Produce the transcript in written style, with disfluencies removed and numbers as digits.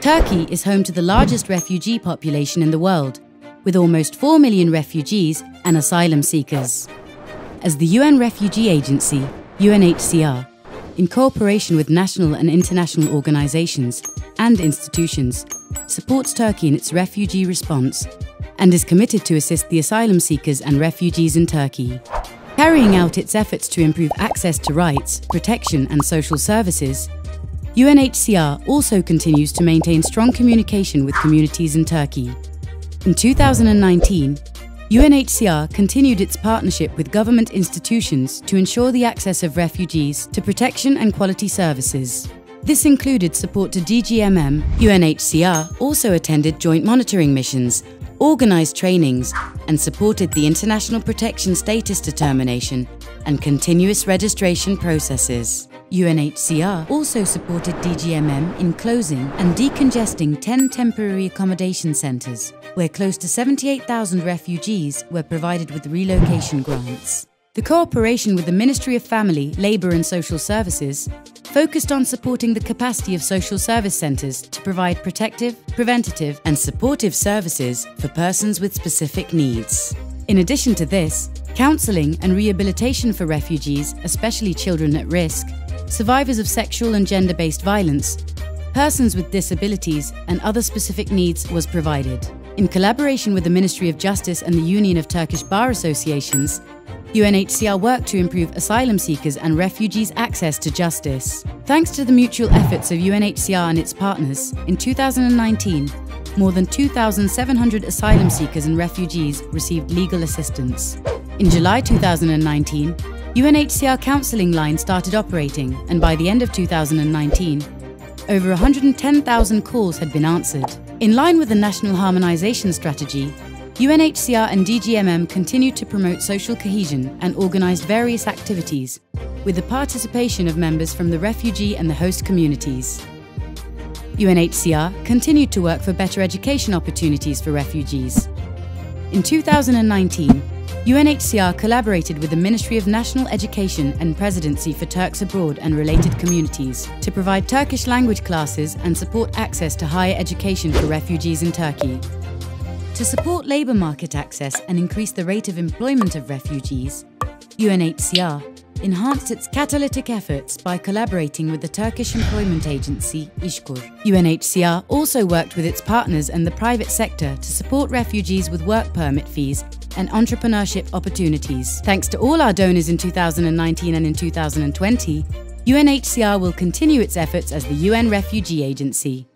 Turkey is home to the largest refugee population in the world, with almost 4 million refugees and asylum seekers. As the UN Refugee Agency, UNHCR, in cooperation with national and international organizations and institutions, supports Turkey in its refugee response and is committed to assist the asylum seekers and refugees in Turkey. Carrying out its efforts to improve access to rights, protection and social services, UNHCR also continues to maintain strong communication with communities in Turkey. In 2019, UNHCR continued its partnership with government institutions to ensure the access of refugees to protection and quality services. This included support to DGMM. UNHCR also attended joint monitoring missions, organised trainings, and supported the international protection status determination and continuous registration processes. UNHCR also supported DGMM in closing and decongesting 10 temporary accommodation centres, where close to 78,000 refugees were provided with relocation grants. The cooperation with the Ministry of Family, Labour and Social Services focused on supporting the capacity of social service centres to provide protective, preventative and supportive services for persons with specific needs. In addition to this, counselling and rehabilitation for refugees, especially children at risk, survivors of sexual and gender-based violence, persons with disabilities and other specific needs was provided. In collaboration with the Ministry of Justice and the Union of Turkish Bar Associations, UNHCR worked to improve asylum seekers and refugees' access to justice. Thanks to the mutual efforts of UNHCR and its partners, in 2019, more than 2,700 asylum seekers and refugees received legal assistance. In July 2019, UNHCR counselling line started operating, and by the end of 2019, over 110,000 calls had been answered. In line with the National Harmonisation Strategy, UNHCR and DGMM continued to promote social cohesion and organised various activities, with the participation of members from the refugee and the host communities. UNHCR continued to work for better education opportunities for refugees. In 2019, UNHCR collaborated with the Ministry of National Education and Presidency for Turks Abroad and related communities to provide Turkish language classes and support access to higher education for refugees in Turkey. To support labour market access and increase the rate of employment of refugees, UNHCR enhanced its catalytic efforts by collaborating with the Turkish employment agency İşkur. UNHCR also worked with its partners and the private sector to support refugees with work permit fees and entrepreneurship opportunities. Thanks to all our donors in 2019 and in 2020, UNHCR will continue its efforts as the UN Refugee Agency.